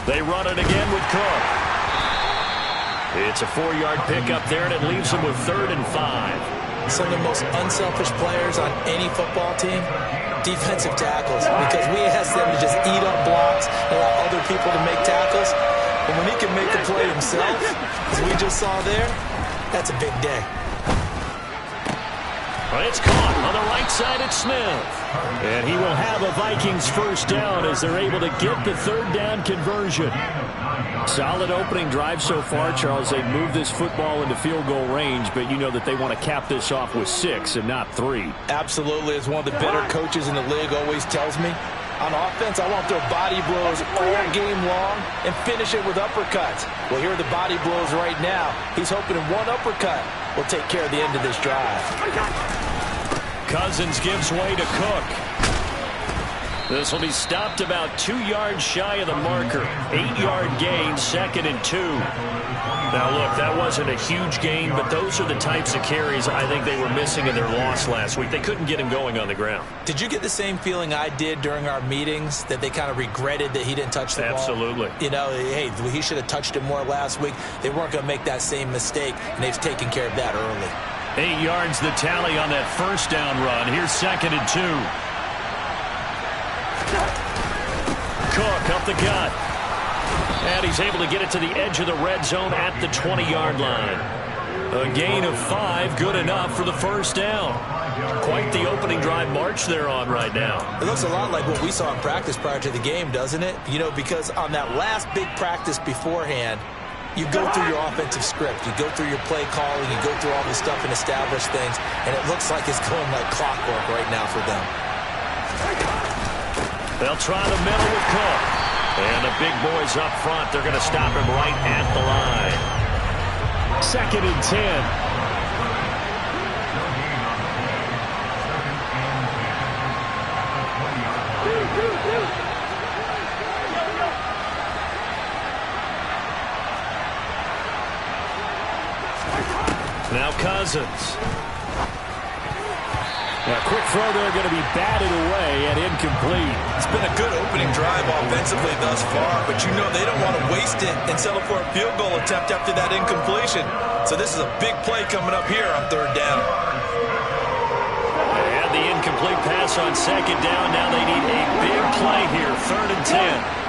They run it again with Cook. It's a 4-yard pickup there, and it leaves them with 3rd and 5. Some of the most unselfish players on any football team, defensive tackles, because we ask them to just eat up blocks and allow other people to make tackles. But when he can make the play himself, as we just saw there, that's a big day. It's caught on the right side at Smith. And he will have a Vikings first down as they're able to get the 3rd down conversion. Solid opening drive so far, Charles. They've moved this football into field goal range, but you know that they want to cap this off with 6 and not 3. Absolutely. As one of the better coaches in the league always tells me, on offense, I want to throw body blows all game long and finish it with uppercuts. Well, here are the body blows right now. He's hoping one uppercut will take care of the end of this drive. Cousins gives way to Cook. This will be stopped about 2 yards shy of the marker. 8-yard gain, 2nd and 2. Now, look, that wasn't a huge gain, but those are the types of carries I think they were missing in their loss last week. They couldn't get him going on the ground. Did you get the same feeling I did during our meetings, that they kind of regretted that he didn't touch the ball? Absolutely. You know, hey, he should have touched it more last week. They weren't going to make that same mistake, and they've taken care of that early. 8 yards the tally on that first down run. Here's 2nd and 2. Cook up the gut. And he's able to get it to the edge of the red zone at the 20-yard line. A gain of 5, good enough for the first down. Quite the opening drive march they're on right now. It looks a lot like what we saw in practice prior to the game, doesn't it? You know, because on that last big practice beforehand, you go through your offensive script. You go through your play calling. You go through all this stuff and establish things. And it looks like it's going like clockwork right now for them. They'll try the middle with Cook. And the big boys up front, they're going to stop him right at the line. 2nd and 10. Now Cousins. Now, quick throw there, going to be batted away and incomplete. It's been a good opening drive offensively thus far, but you know they don't want to waste it and settle for a field goal attempt after that incompletion. So this is a big play coming up here on 3rd down. And the incomplete pass on 2nd down. Now they need a big play here, 3rd and 10.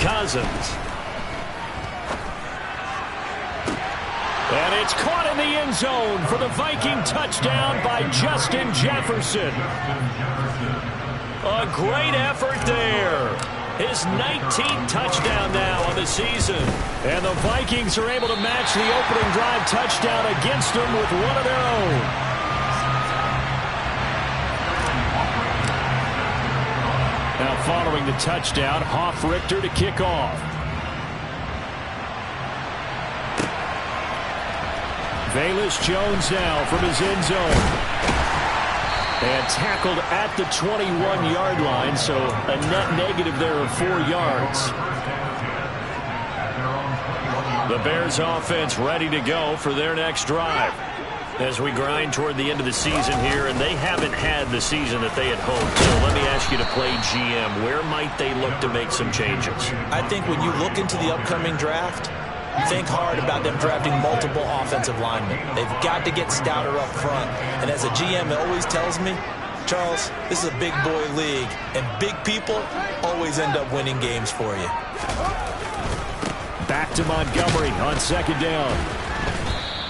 Cousins. And it's caught in the end zone for the Viking touchdown by Justin Jefferson. A great effort there. His 19th touchdown now on the season. And the Vikings are able to match the opening drive touchdown against them with one of their own. Now following the touchdown, Hoff-Richter to kick off. Velus Jones now from his end zone. And tackled at the 21-yard line, so a net negative there of 4 yards. The Bears offense ready to go for their next drive as we grind toward the end of the season here, and they haven't had the season that they had hoped. So let me ask you to play GM. Where might they look to make some changes? I think when you look into the upcoming draft, think hard about them drafting multiple offensive linemen. They've got to get stouter up front. And as a GM, it always tells me, Charles, this is a big boy league, and big people always end up winning games for you. Back to Montgomery on 2nd down.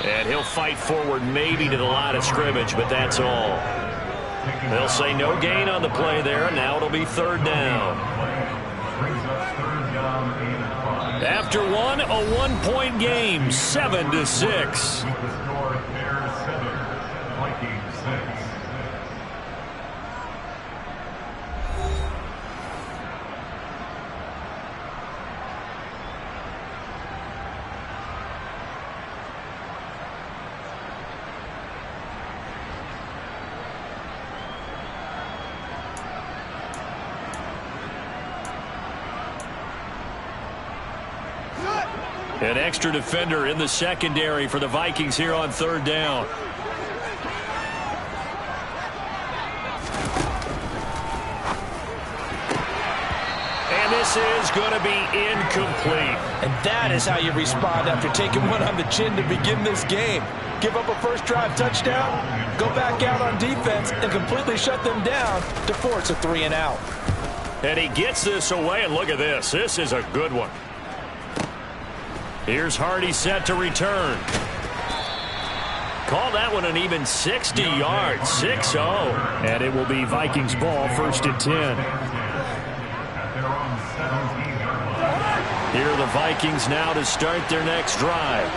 And he'll fight forward maybe to the line of scrimmage, but that's all. They'll say no gain on the play there. Now it'll be 3rd down. After one, a 1-point game, 7-6. An extra defender in the secondary for the Vikings here on third down. And this is going to be incomplete. And that is how you respond after taking one on the chin to begin this game. Give up a first drive touchdown, go back out on defense, and completely shut them down to force a 3-and-out. And he gets this away, and look at this. This is a good one. Here's Hardy set to return. Call that one an even 60 yards, 6-0. And it will be Vikings ball, 1st and 10. Here are the Vikings now to start their next drive.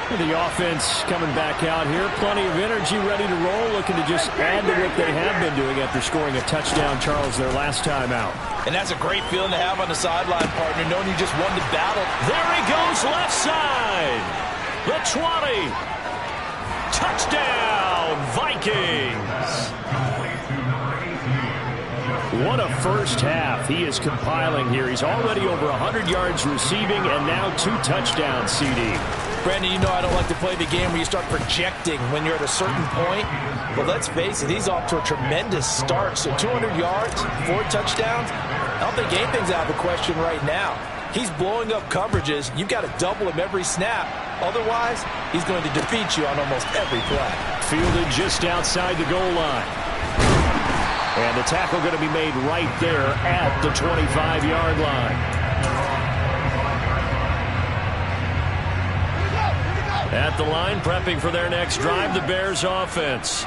The offense coming back out here. Plenty of energy, ready to roll, looking to just add to what they have been doing after scoring a touchdown, Charles, their last time out. And that's a great feeling to have on the sideline, partner, knowing you just won the battle. There he goes, left side. The 20. Touchdown, Vikings. What a first half he is compiling here. He's already over 100 yards receiving and now 2 touchdowns, CD. Brandon, you know I don't like to play the game where you start projecting when you're at a certain point. But let's face it, he's off to a tremendous start. So 200 yards, 4 touchdowns. I don't think anything's out of the question right now. He's blowing up coverages. You've got to double him every snap. Otherwise, he's going to defeat you on almost every play. Fielded just outside the goal line. And the tackle going to be made right there at the 25-yard line. At the line, prepping for their next drive, the Bears offense.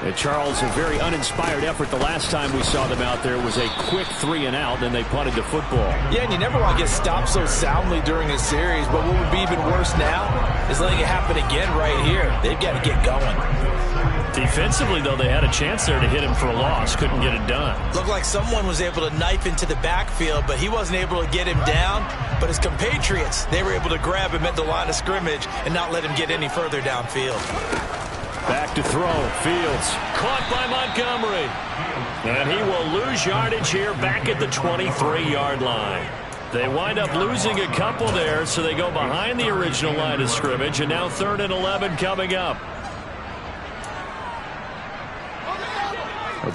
And Charles, a very uninspired effort the last time we saw them out there was a quick 3-and-out, then they punted the football. Yeah, and you never want to get stopped so soundly during a series, but what would be even worse now is letting it happen again right here. They've got to get going. Defensively, though, they had a chance there to hit him for a loss. Couldn't get it done. Looked like someone was able to knife into the backfield, but he wasn't able to get him down. But his compatriots, they were able to grab him at the line of scrimmage and not let him get any further downfield. Back to throw. Fields caught by Montgomery. And he will lose yardage here back at the 23-yard line. They wind up losing a couple there, so they go behind the original line of scrimmage, and now 3rd and 11 coming up.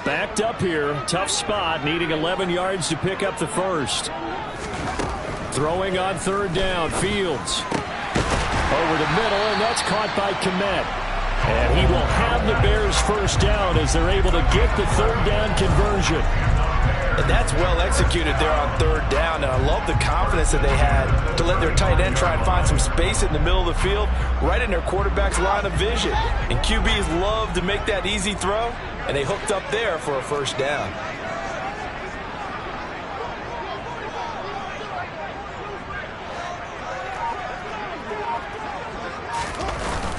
Backed up here, tough spot, needing 11 yards to pick up the first. Throwing on 3rd down, Fields. Over the middle, and that's caught by Kmet. And he will have the Bears first down as they're able to get the 3rd down conversion. And that's well executed there on 3rd down, and I love the confidence that they had to let their tight end try and find some space in the middle of the field, right in their quarterback's line of vision. And QBs love to make that easy throw, and they hooked up there for a first down.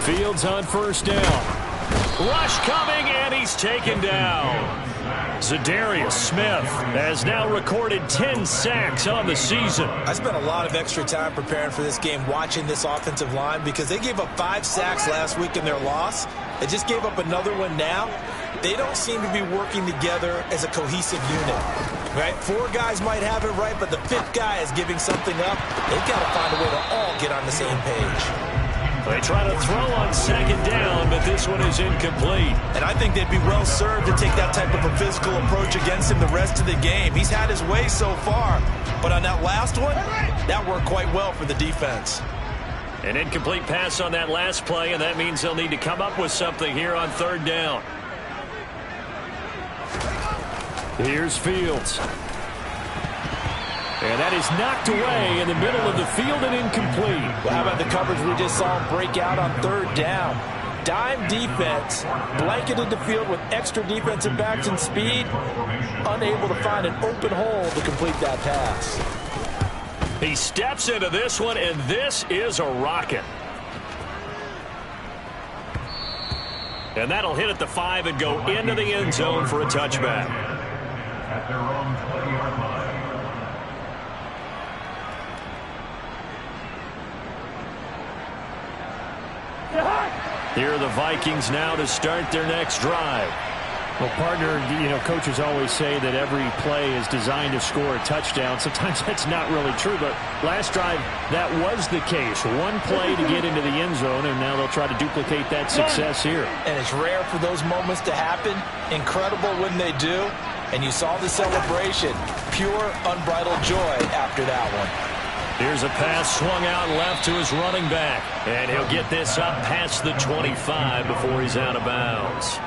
Fields on 1st down. Rush coming, and he's taken down. Za'Darius Smith has now recorded 10 sacks on the season. I spent a lot of extra time preparing for this game, watching this offensive line, because they gave up 5 sacks last week in their loss. They just gave up another one now. They don't seem to be working together as a cohesive unit. Right? 4 guys might have it right, but the 5th guy is giving something up. They've got to find a way to all get on the same page. They try to throw on 2nd down, but this one is incomplete. And I think they'd be well served to take that type of a physical approach against him the rest of the game. He's had his way so far, but on that last one, that worked quite well for the defense. An incomplete pass on that last play, and that means they'll need to come up with something here on 3rd down. Here's Fields. And that is knocked away in the middle of the field and incomplete. Well, how about the coverage we just saw him break out on 3rd down? Dime defense, blanketed the field with extra defensive backs and speed, unable to find an open hole to complete that pass. He steps into this one, and this is a rocket. And that'll hit at the 5 and go into the end zone for a touchback. At their own 20-yard line. Here are the Vikings now to start their next drive. Well, partner, coaches always say that every play is designed to score a touchdown. Sometimes that's not really true, but last drive, that was the case. One play to get into the end zone, and now they'll try to duplicate that success here. And it's rare for those moments to happen. Incredible when they do. And you saw the celebration. Pure, unbridled joy after that one. Here's a pass swung out left to his running back. And he'll get this up past the 25 before he's out of bounds.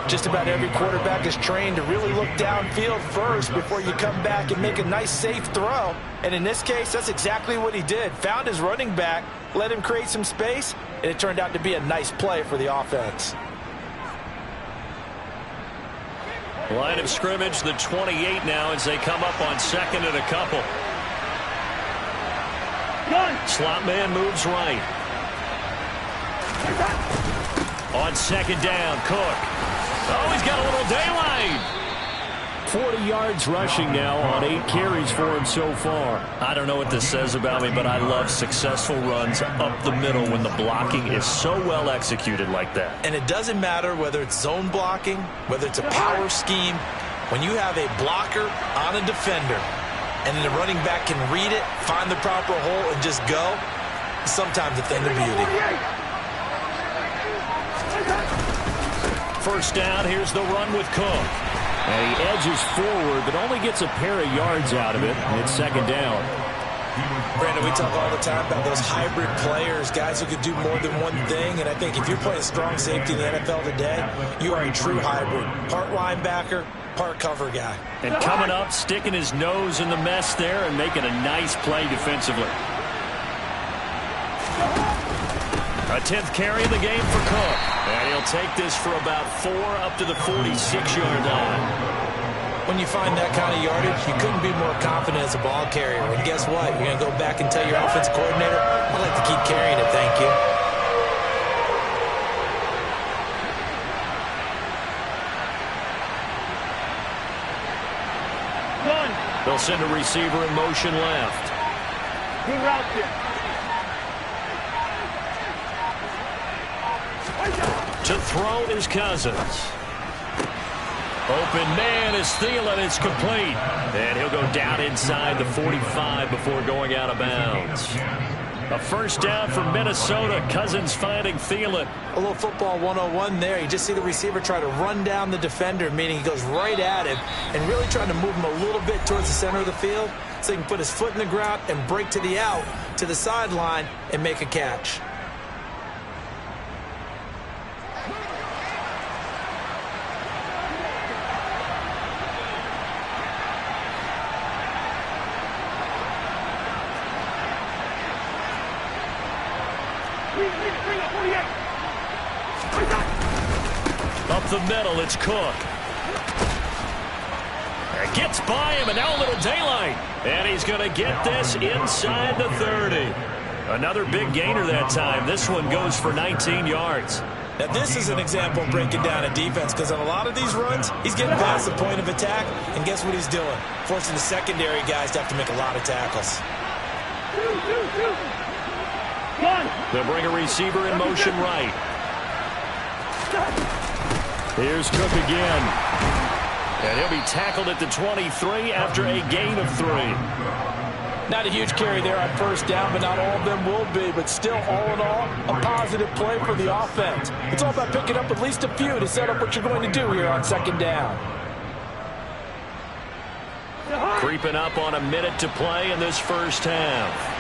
Just about every quarterback is trained to really look downfield first before you come back and make a nice, safe throw. And in this case, that's exactly what he did. Found his running back, let him create some space, and it turned out to be a nice play for the offense. Line of scrimmage, the 28 now as they come up on second and a couple. Slot man moves right. On second down, Cook. Oh, he's got a little daylight. 40 yards rushing now on 8 carries for him so far. I don't know what this says about me, but I love successful runs up the middle when the blocking is so well executed like that. And it doesn't matter whether it's zone blocking, whether it's a power scheme. When you have a blocker on a defender and then the running back can read it, find the proper hole, and just go, sometimes a thing of beauty. First down, here's the run with Cook. And he edges forward, but only gets a pair of yards out of it. And it's second down. Brandon, we talk all the time about those hybrid players, guys who could do more than one thing. And I think if you're playing strong safety in the NFL today, you are a true hybrid. Part linebacker, part cover guy. And coming up, sticking his nose in the mess there and making a nice play defensively. A 10th carry in the game for Cook. And he'll take this for about 4 up to the 46-yard line. When you find that kind of yardage, you couldn't be more confident as a ball carrier. And guess what? You're going to go back and tell your offensive coordinator, I'd like to keep carrying it, thank you. They'll send a receiver in motion left. Good route there. To throw is Cousins. Open man is Thielen. It's complete. And he'll go down inside the 45 before going out of bounds. A first down for Minnesota. Cousins finding Thielen. A little football 101 there. You just see the receiver try to run down the defender, meaning he goes right at him and really trying to move him a little bit towards the center of the field so he can put his foot in the ground and break to the out, to the sideline, and make a catch. Up the middle, it's Cook. It gets by him, and now a little daylight. And he's going to get this inside the 30. Another big gainer that time. This one goes for 19 yards. Now, this is an example of breaking down a defense, because on a lot of these runs, he's getting past the point of attack, and guess what he's doing? Forcing the secondary guys to have to make a lot of tackles. They'll bring a receiver in motion right. Here's Cook again. And he'll be tackled at the 23 after a gain of 3. Not a huge carry there on first down, but not all of them will be. But still, all in all, a positive play for the offense. It's all about picking up at least a few to set up what you're going to do here on second down. Creeping up on a minute to play in this first half.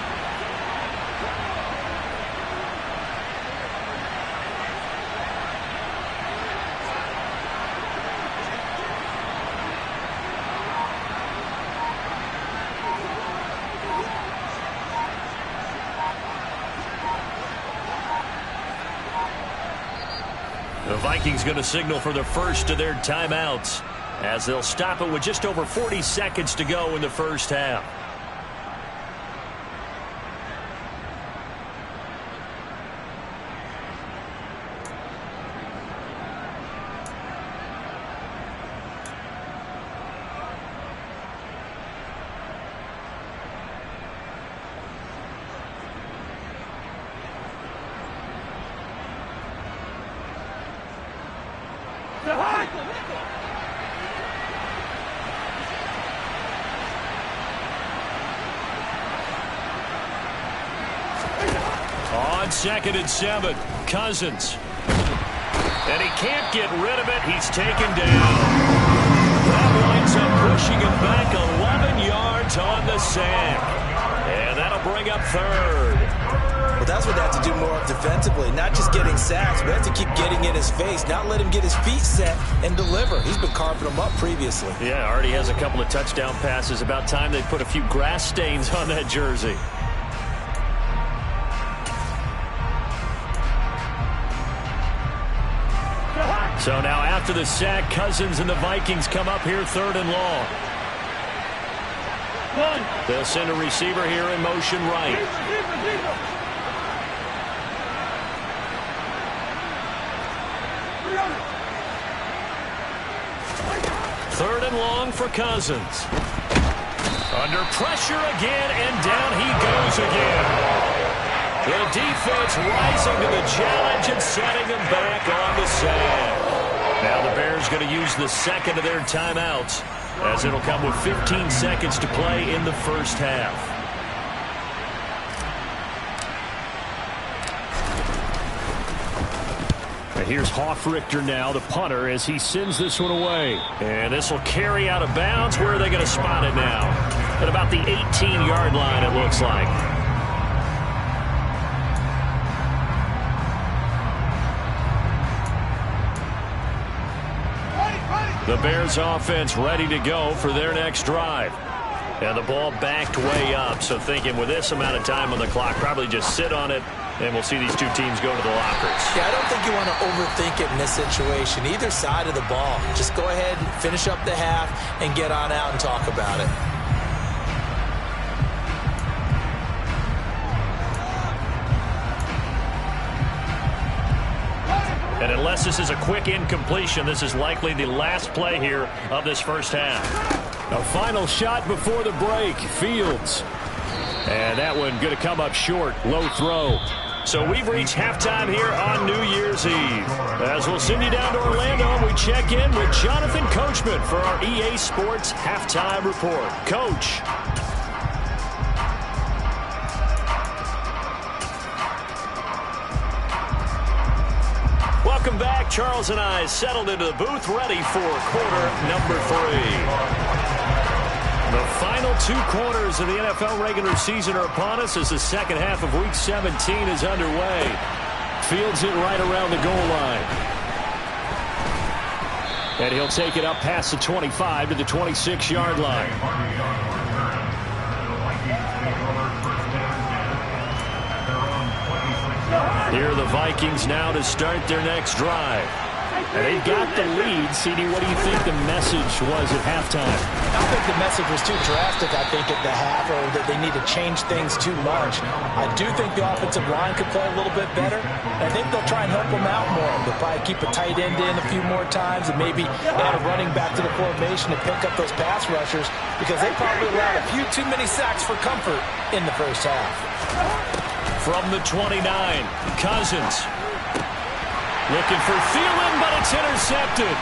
The Vikings going to signal for the first of their timeouts as they'll stop it with just over 40 seconds to go in the first half. On 2nd and 7, Cousins. And he can't get rid of it. He's taken down. That winds up pushing him back 11 yards on the sack. And that'll bring up 3rd. Well, that's what they have to do more of defensively. Not just getting sacks, but have to keep getting in his face. Not let him get his feet set and deliver. He's been carving them up previously. Yeah, already has a couple of touchdown passes. About time they put a few grass stains on that jersey. So now after the sack, Cousins and the Vikings come up here 3rd and long. They'll send a receiver here in motion right. Third and long for Cousins. Under pressure again, and down he goes again. The defense rising to the challenge and setting him back on the sack. Now the Bears going to use the second of their timeouts, as it'll come with 15 seconds to play in the first half. And here's Hofrichter now, the punter, as he sends this one away. And this will carry out of bounds. Where are they going to spot it now? At about the 18-yard line, it looks like. The Bears offense ready to go for their next drive. And the ball backed way up, so thinking with this amount of time on the clock, probably just sit on it, and we'll see these two teams go to the lockers. Yeah, I don't think you want to overthink it in this situation. Either side of the ball. Just go ahead and finish up the half and get on out and talk about it. And unless this is a quick incompletion, this is likely the last play here of this first half. A final shot before the break. Fields. And that one going to come up short. Low throw. So we've reached halftime here on New Year's Eve. As we'll send you down to Orlando, and we check in with Jonathan Coachman for our EA Sports Halftime Report. Coach. Welcome back. Charles and I settled into the booth, ready for quarter number 3. The final 2 quarters of the NFL regular season are upon us as the second half of Week 17 is underway. Fields it right around the goal line. And he'll take it up past the 25 to the 26-yard line. Here are the Vikings now to start their next drive. And they've got the lead. CD, what do you think the message was at halftime? I don't think the message was too drastic, I think, at the half, or that they need to change things too much. I do think the offensive line could play a little bit better. I think they'll try and help them out more. They'll probably keep a tight end in a few more times and maybe add a running back to the formation to pick up those pass rushers, because they probably allowed a few too many sacks for comfort in the first half. From the 29, Cousins. Looking for Thielen, but it's intercepted.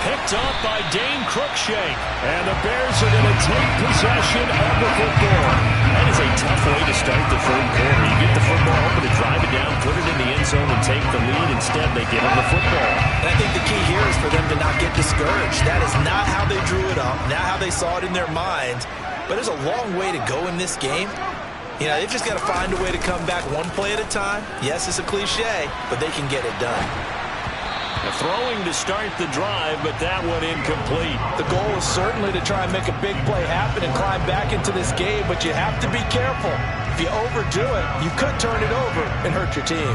Picked up by Dane Cruikshank. And the Bears are going to take possession of the football. That is a tough way to start the third quarter. You get the football open to drive it down, put it in the end zone, and take the lead. Instead, they give them the football. And I think the key here is for them to not get discouraged. That is not how they drew it up, not how they saw it in their minds. But there's a long way to go in this game. You know, they've just got to find a way to come back one play at a time. Yes, it's a cliche, but they can get it done. Throwing to start the drive, but that one incomplete. The goal is certainly to try and make a big play happen and climb back into this game, but you have to be careful. If you overdo it, you could turn it over and hurt your team.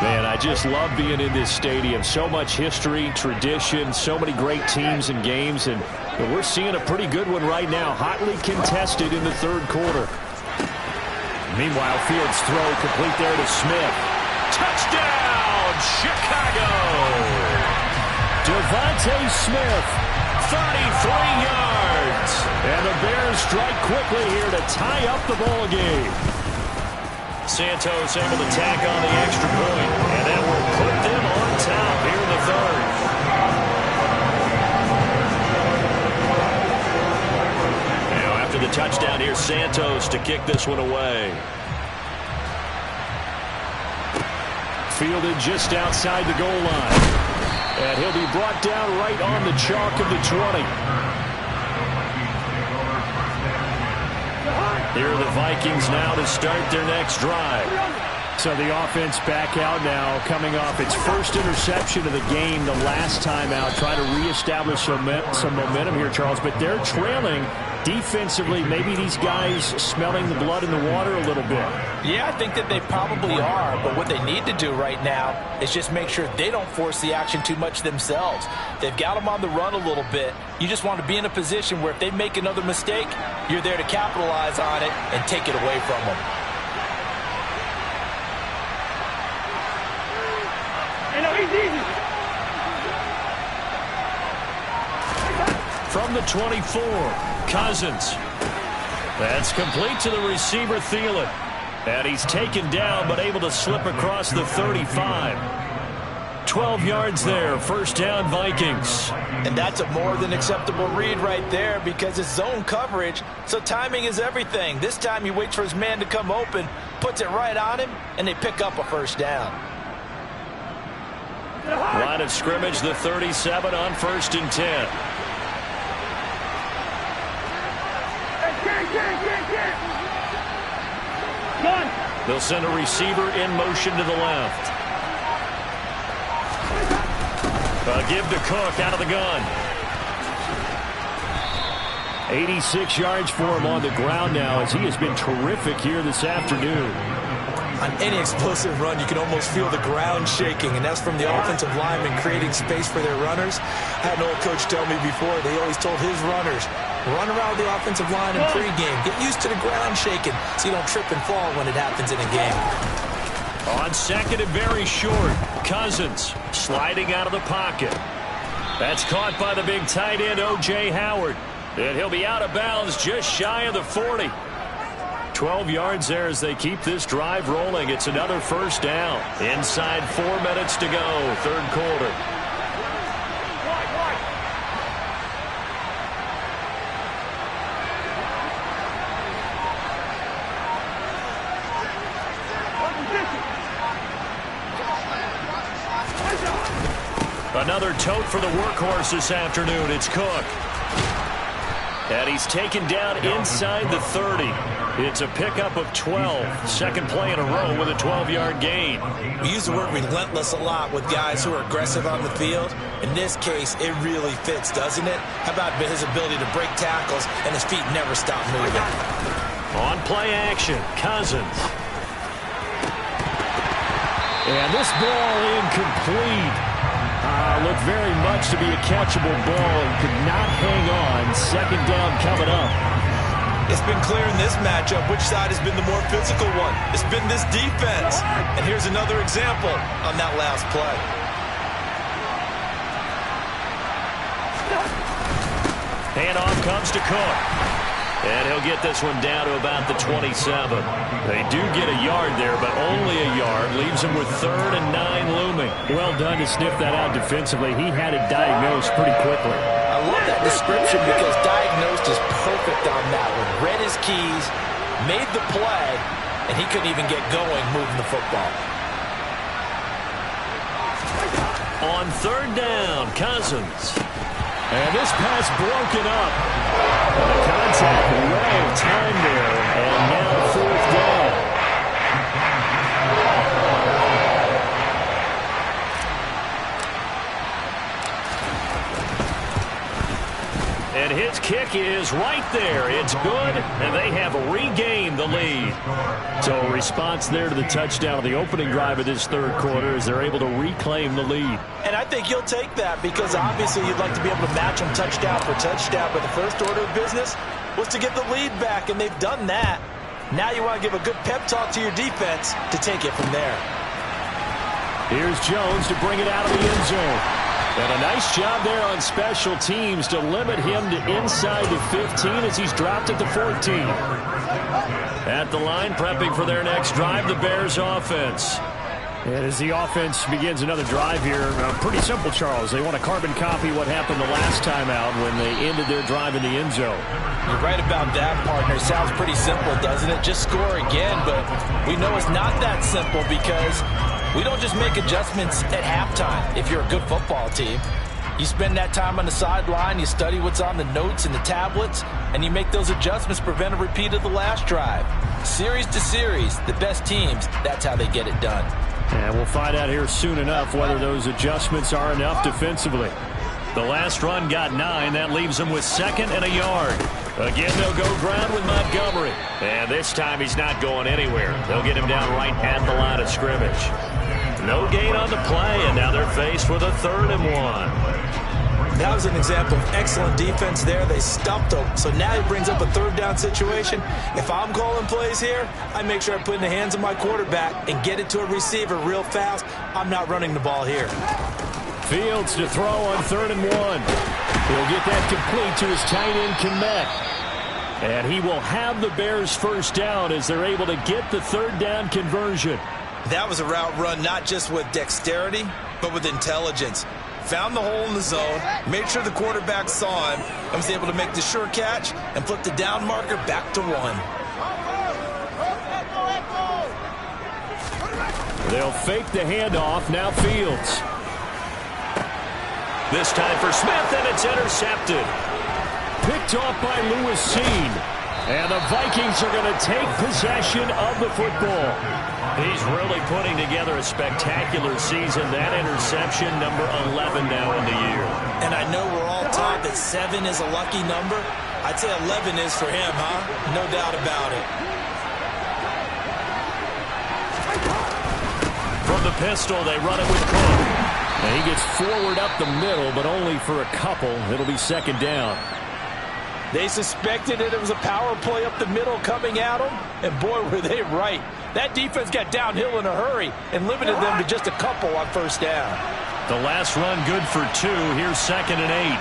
Man, I just love being in this stadium. So much history, tradition, so many great teams and games, and we're seeing a pretty good one right now. Hotly contested in the third quarter. Meanwhile, Fields' throw complete there to Smith. Touchdown, Chicago! Devontae Smith, 33 yards. And the Bears strike quickly here to tie up the ball game. Santos able to tack on the extra point, and that will put them on top here in the third. Now after the touchdown, here's Santos to kick this one away. Fielded just outside the goal line. And he'll be brought down right on the chalk of the 20. Here are the Vikings now to start their next drive. So the offense back out now, coming off its first interception of the game the last time out, trying to reestablish some momentum here, Charles. But they're trailing defensively. Maybe these guys smelling the blood in the water a little bit. Yeah, I think that they probably are, but what they need to do right now is just make sure they don't force the action too much themselves. They've got them on the run a little bit. You just want to be in a position where if they make another mistake, you're there to capitalize on it and take it away from them. From the 24, Cousins. That's complete to the receiver, Thielen. And he's taken down, but able to slip across the 35. 12 yards there, first down, Vikings. And that's a more than acceptable read right there because it's zone coverage, so timing is everything. This time he waits for his man to come open, puts it right on him, and they pick up a first down. Line of scrimmage, the 37 on 1st and 10. They'll send a receiver in motion to the left. Give to Cook out of the gun. 86 yards for him on the ground now as he has been terrific here this afternoon. On any explosive run, you can almost feel the ground shaking, and that's from the offensive linemen creating space for their runners. I had an old coach tell me before, they always told his runners, run around the offensive line in pregame. Get used to the ground shaking so you don't trip and fall when it happens in a game. On second and very short, Cousins sliding out of the pocket. That's caught by the big tight end, O.J. Howard. And he'll be out of bounds just shy of the 40. 12 yards there as they keep this drive rolling. It's another first down. Inside 4 minutes to go, third quarter. Another tote for the workhorse this afternoon. It's Cook. And he's taken down inside the 30. It's a pickup of 12. Second play in a row with a 12-yard gain. We use the word relentless a lot with guys who are aggressive on the field. In this case, it really fits, doesn't it? How about his ability to break tackles and his feet never stop moving? On play action, Cousins. And this ball incomplete. Looked very much to be a catchable ball and could not hang on. Second down coming up. It's been clear in this matchup which side has been the more physical one. It's been this defense. And here's another example on that last play. Handoff comes to Cook. And he'll get this one down to about the 27. They do get a yard there, but only a yard. Leaves him with 3rd and 9 looming. Well done to sniff that out defensively. He had it diagnosed pretty quickly. I love that description because diagnosed is perfect on that one. Read his keys, made the play, and he couldn't even get going moving the football. On 3rd down, Cousins. And this pass broken up. And the contact well timed there. And now 4th down. And his kick is right there. It's good, and they have regained the lead. So a response there to the touchdown of the opening drive of this third quarter as they're able to reclaim the lead. And I think you'll take that because obviously you'd like to be able to match them touchdown for touchdown, but the first order of business was to get the lead back, and they've done that. Now you want to give a good pep talk to your defense to take it from there. Here's Jones to bring it out of the end zone. And a nice job there on special teams to limit him to inside the 15 as he's dropped at the 14. At the line, prepping for their next drive, the Bears offense. And as the offense begins another drive here, pretty simple, Charles. They want to carbon copy what happened the last time out when they ended their drive in the end zone. You're right about that, partner. Sounds pretty simple, doesn't it? Just score again, but we know it's not that simple because we don't just make adjustments at halftime if you're a good football team. You spend that time on the sideline, you study what's on the notes and the tablets, and you make those adjustments to prevent a repeat of the last drive. Series to series, the best teams, that's how they get it done. And we'll find out here soon enough whether those adjustments are enough defensively. The last run got 9. That leaves them with 2nd and a yard. Again, they'll go ground with Montgomery. And this time he's not going anywhere. They'll get him down right at the line of scrimmage. No gain on the play, and now they're faced with a 3rd and 1. That was an example of excellent defense there. They stuffed him. So now he brings up a 3rd down situation. If I'm calling plays here, I make sure I put it in the hands of my quarterback and get it to a receiver real fast. I'm not running the ball here. Fields to throw on 3rd and 1. He'll get that complete to his tight end, Kmet. And he will have the Bears first down as they're able to get the 3rd down conversion. That was a route run not just with dexterity, but with intelligence. Found the hole in the zone, made sure the quarterback saw him, and was able to make the sure catch and flip the down marker back to 1. They'll fake the handoff. Now Fields. This time for Smith, and it's intercepted. Picked off by Lewis Seen. And the Vikings are going to take possession of the football. He's really putting together a spectacular season. That interception, number 11 now in the year. And I know we're all taught that 7 is a lucky number. I'd say 11 is for him, huh? No doubt about it. From the pistol, they run it with Cook. And he gets forward up the middle, but only for a couple. It'll be 2nd down. They suspected that it was a power play up the middle coming at them, and boy, were they right. That defense got downhill in a hurry and limited them to just a couple on 1st down. The last run good for 2. Here's 2nd and 8.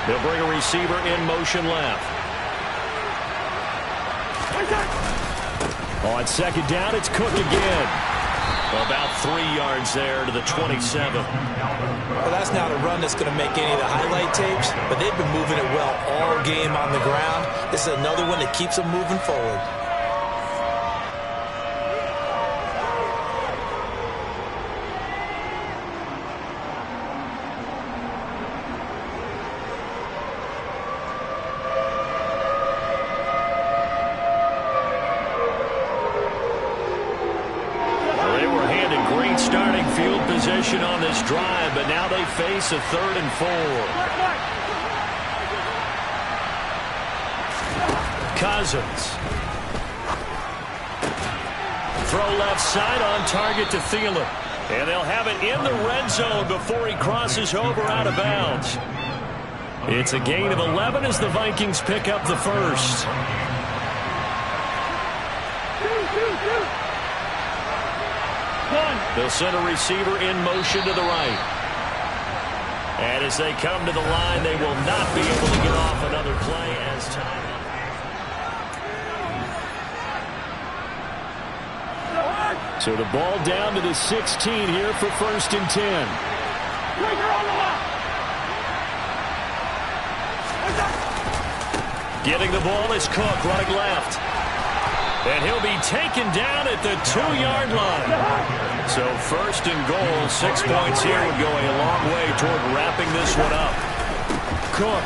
They'll bring a receiver in motion left. On 2nd down, it's Cook again. About 3 yards there to the 27. Well, that's not a run that's going to make any of the highlight tapes, but they've been moving it well all game on the ground. This is another one that keeps them moving forward. Starting field position on this drive, but now they face a 3rd and 4. Cousins. Throw left side on target to Thielen. And they'll have it in the red zone before he crosses over out of bounds. It's a gain of 11 as the Vikings pick up the 1st. They'll send a receiver in motion to the right. And as they come to the line, they will not be able to get off another play as time. So the ball down to the 16 here for 1st and 10. Getting the ball is Cook running left. And he'll be taken down at the 2-yard line. So 1st and goal, 6 points here would go a long way toward wrapping this one up. Cook.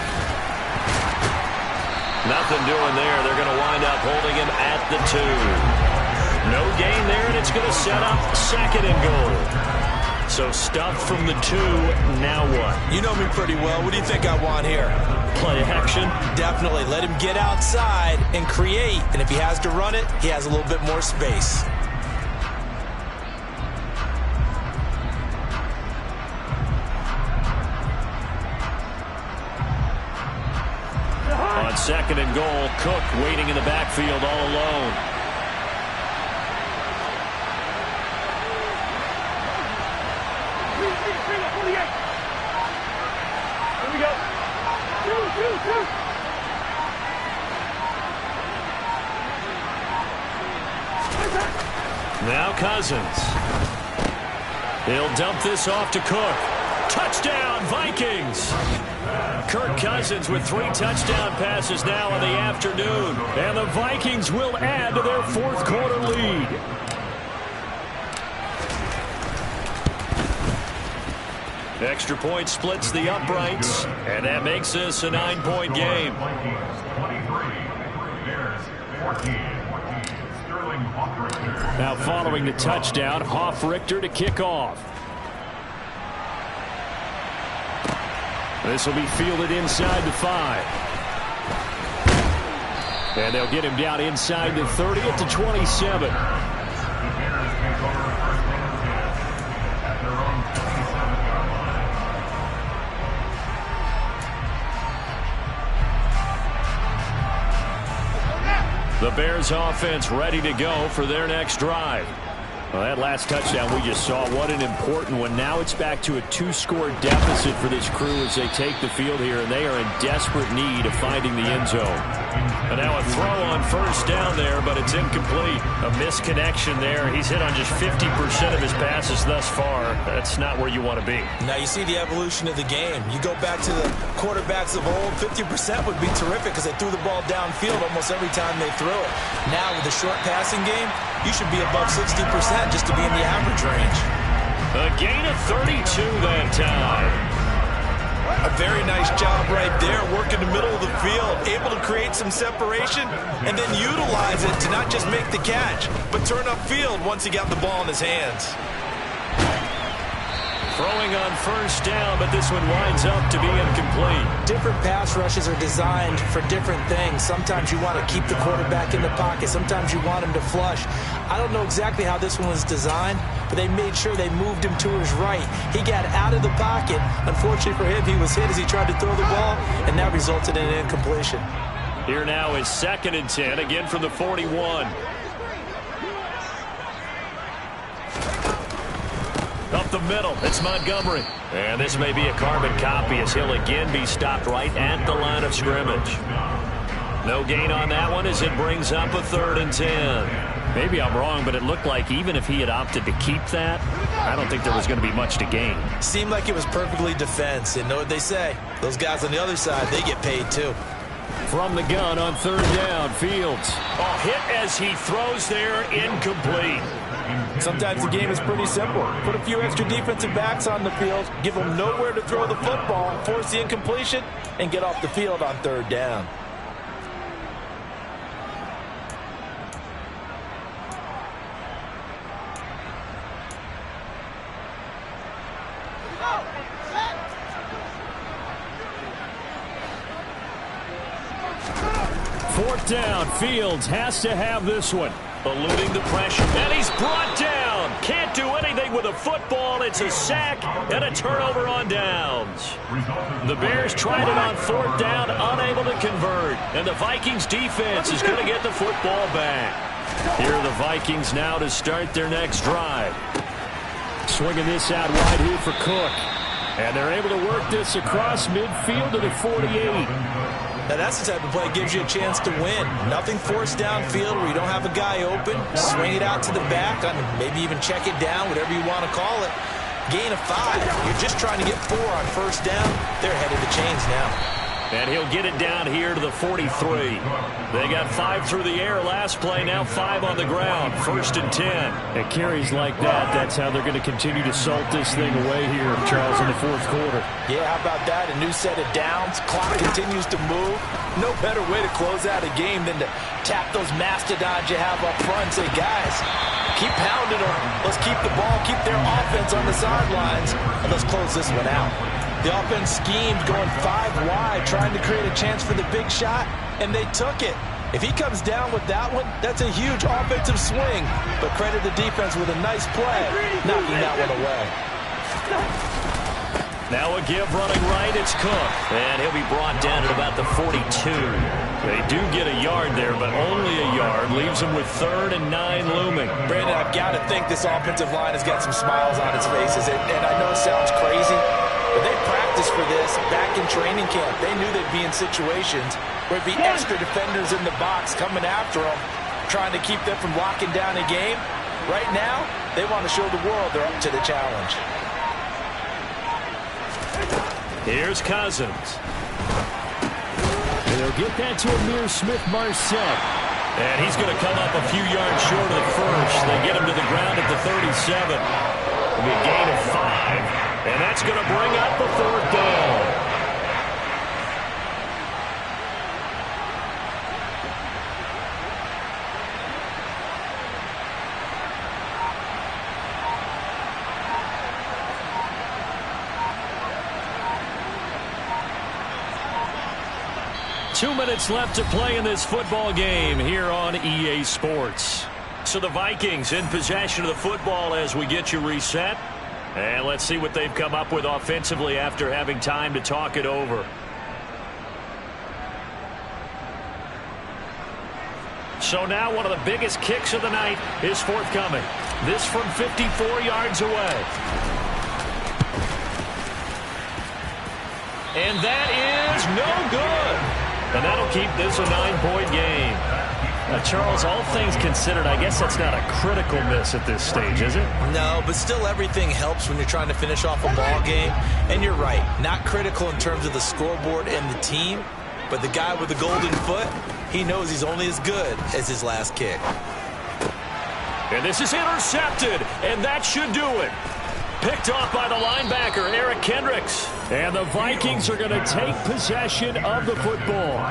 Nothing doing there. They're going to wind up holding him at the 2. No gain there, and it's going to set up 2nd and goal. So stuffed from the 2, now what? You know me pretty well. What do you think I want here? Play action? Definitely. Let him get outside and create. And if he has to run it, he has a little bit more space. On 2nd and goal, Cook waiting in the backfield all alone. Now Cousins. He'll dump this off to Cook. Touchdown, Vikings! Kirk Cousins with 3 touchdown passes now in the afternoon. And the Vikings will add to their fourth quarter lead. Extra point splits the uprights, and that makes this a 9-point game. Now following the touchdown, Hoff-Richter to kick off. This will be fielded inside the 5. And they'll get him down inside the 30 at the 27. The Bears offense ready to go for their next drive. Well, that last touchdown we just saw, what an important one. Now it's back to a 2-score deficit for this crew as they take the field here, and they are in desperate need of finding the end zone. And now a throw on first down there, but it's incomplete. A misconnection there. He's hit on just 50% of his passes thus far. That's not where you want to be. Now you see the evolution of the game. You go back to the quarterbacks of old, 50% would be terrific because they threw the ball downfield almost every time they threw it. Now with the short passing game, you should be above 60% just to be in the average range. A gain of 32 that time. A very nice job right there, working the middle of the field, able to create some separation and then utilize it to not just make the catch, but turn upfield once he got the ball in his hands. Throwing on first down, but this one winds up to be incomplete. Different pass rushes are designed for different things. Sometimes you want to keep the quarterback in the pocket. Sometimes you want him to flush. I don't know exactly how this one was designed, but they made sure they moved him to his right. He got out of the pocket. Unfortunately for him, he was hit as he tried to throw the ball, and that resulted in an incompletion. Here now is 2nd and 10, again from the 41. Up the middle, it's Montgomery. And this may be a carbon copy as he'll again be stopped right at the line of scrimmage. No gain on that one as it brings up a 3rd and 10. Maybe I'm wrong, but it looked like even if he had opted to keep that, I don't think there was going to be much to gain. Seemed like it was perfectly defense. And know what they say? Those guys on the other side, they get paid too. From the gun on 3rd down, Fields. Oh, hit as he throws there, incomplete. Sometimes the game is pretty simple. Put a few extra defensive backs on the field, give them nowhere to throw the football, force the incompletion, and get off the field on 3rd down. Fourth down, Fields has to have this one. Eluding the pressure, and he's brought down. Can't do anything with a football. It's a sack and a turnover on downs. The Bears tried it on 4th down, unable to convert. And the Vikings defense is going to get the football back. Here are the Vikings now to start their next drive. Swinging this out wide here for Cook. And they're able to work this across midfield to the 48. Now that's the type of play that gives you a chance to win. Nothing forced downfield where you don't have a guy open. Swing it out to the back, maybe even check it down, whatever you want to call it. Gain of 5. You're just trying to get 4 on first down. They're ahead of the chains now. And he'll get it down here to the 43. They got 5 through the air last play, now 5 on the ground. 1st and 10. It carries like that. That's how they're going to continue to salt this thing away here, Charles, in the 4th quarter. Yeah, how about that? A new set of downs. Clock continues to move. No better way to close out a game than to tap those mastodons you have up front and say, guys, keep pounding them. Let's keep the ball, keep their offense on the sidelines, and let's close this one out. The offense schemed, going 5 wide, trying to create a chance for the big shot, and they took it. If he comes down with that one, that's a huge offensive swing. But credit the defense with a nice play, knocking that one away. Now a give running right, it's Cook. And he'll be brought down at about the 42. They do get a yard there, but only a yard. Leaves them with 3rd and 9 looming. Brandon, I've got to think this offensive line has got some smiles on its faces. And I know it sounds crazy, but they practiced for this back in training camp. They knew they'd be in situations where there'd be extra defenders in the box coming after them, trying to keep them from locking down a game. Right now, they want to show the world they're up to the challenge. Here's Cousins. And they'll get that to Amir Smith-Marset. And he's going to come up a few yards short of the first. They get him to the ground at the 37. It'll be a gain of 5. And that's going to bring up the 4th down. Two minutes left to play in this football game here on EA Sports. So the Vikings in possession of the football as we get you reset. And let's see what they've come up with offensively after having time to talk it over. So now one of the biggest kicks of the night is forthcoming. This from 54 yards away. And that is no good. And that'll keep this a 9-point game. Now, Charles, all things considered, I guess that's not a critical miss at this stage, is it? No, but still everything helps when you're trying to finish off a ball game. And you're right, not critical in terms of the scoreboard and the team, but the guy with the golden foot, he knows he's only as good as his last kick. And this is intercepted, and that should do it. Picked off by the linebacker, Eric Kendricks. And the Vikings are going to take possession of the football.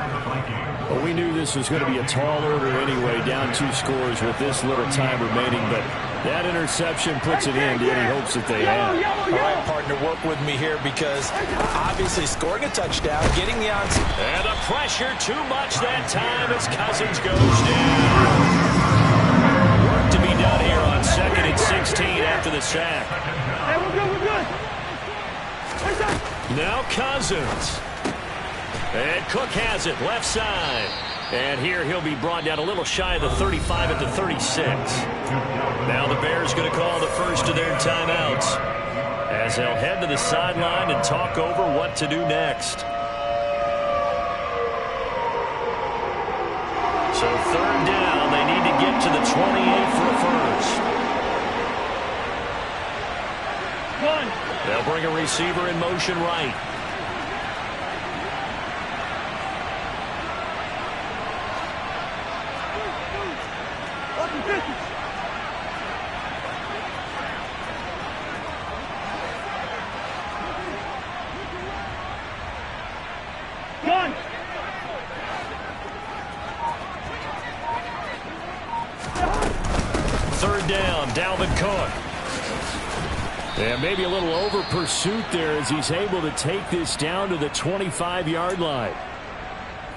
Well, we knew this was going to be a tall order anyway, down 2 scores with this little time remaining, but that interception puts it in to any hopes that they have. All right, partner, work with me here because obviously scoring a touchdown, getting the onside. And the pressure too much that time as Cousins goes down. Work to be done here on 2nd and 16 after the sack. Hey, we're good, we're good. Now Cousins. And Cook has it, left side. And here he'll be brought down a little shy of the 35 at the 36. Now the Bears going to call the first of their timeouts as they'll head to the sideline and talk over what to do next. So 3rd down, they need to get to the 28 for a first. They'll bring a receiver in motion right. Gun. 3rd down, Dalvin Cook. And maybe a little over pursuit there as he's able to take this down to the 25-yard line.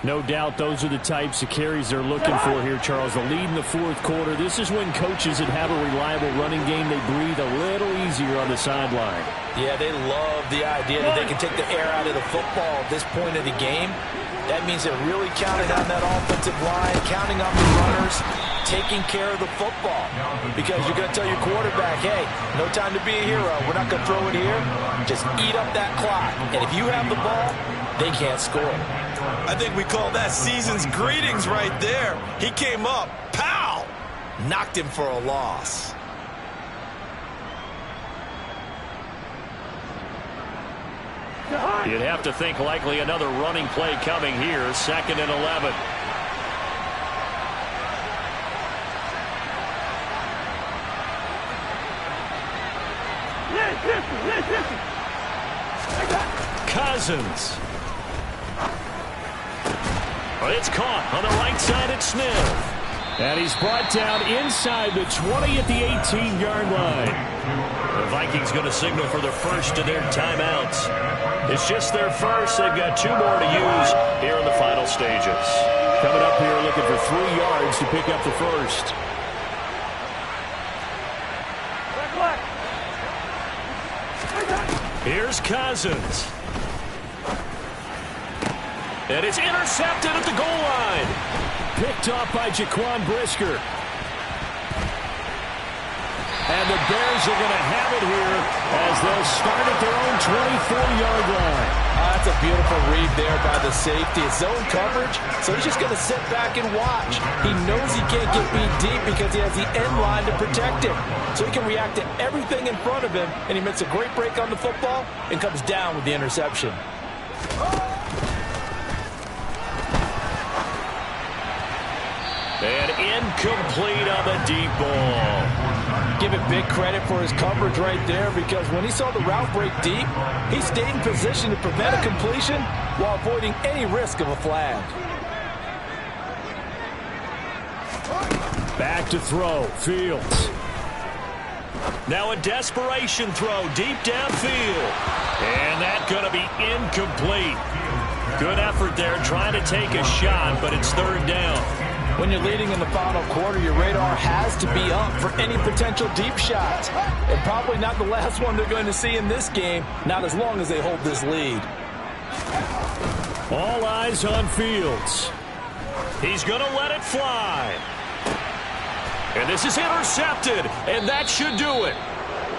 No doubt those are the types of carries they're looking for here, Charles. The lead in the 4th quarter. This is when coaches that have a reliable running game, they breathe a little easier on the sideline. Yeah, they love the idea that they can take the air out of the football at this point of the game. That means they're really counting on that offensive line, counting on the runners, taking care of the football. Because you're going to tell your quarterback, hey, no time to be a hero. We're not going to throw it here. Just eat up that clock. And if you have the ball, they can't score. I think we call that season's greetings right there. He came up, pow! Knocked him for a loss. You'd have to think likely another running play coming here. 2nd and 11. Cousins. Well, it's caught on the right side at Smith. And he's brought down inside the 20 at the 18-yard line. The Vikings going to signal for the first of their timeouts. It's just their first. They've got 2 more to use here in the final stages. Coming up here looking for 3 yards to pick up the first. Here's Cousins. And it's intercepted at the goal line. Picked off by Jaquan Brisker. And the Bears are going to have it here as they'll start at their own 24-yard line. That's a beautiful read there by the safety. It's zone coverage, so he's just going to sit back and watch. He knows he can't get beat deep because he has the end line to protect him. So he can react to everything in front of him, and he makes a great break on the football and comes down with the interception. And incomplete on the deep ball. Give it big credit for his coverage right there, because when he saw the route break deep, he stayed in position to prevent a completion while avoiding any risk of a flag. Back to throw, Fields. Now a desperation throw deep downfield. And that's going to be incomplete. Good effort there trying to take a shot, but it's third down. When you're leading in the final quarter, your radar has to be up for any potential deep shots. And probably not the last one they're going to see in this game, not as long as they hold this lead. All eyes on Fields. He's going to let it fly. And this is intercepted, and that should do it.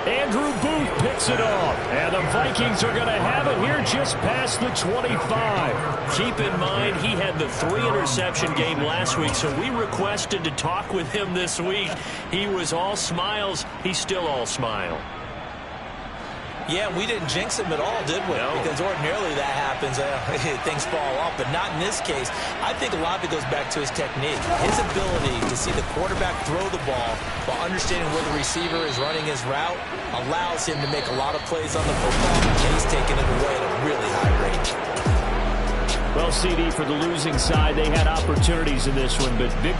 Andrew Booth picks it off, and the Vikings are going to have it here just past the 25. Keep in mind, he had the 3-interception game last week, so we requested to talk with him this week. He was all smiles. He's still all smile. Yeah, we didn't jinx him at all, did we? No. Because ordinarily that happens. Things fall off, but not in this case. I think a lot of it goes back to his technique. His ability to see the quarterback throw the ball while understanding where the receiver is running his route allows him to make a lot of plays on the football, and he's taking it away at a really high rate. Well, CD, for the losing side, they had opportunities in this one, but big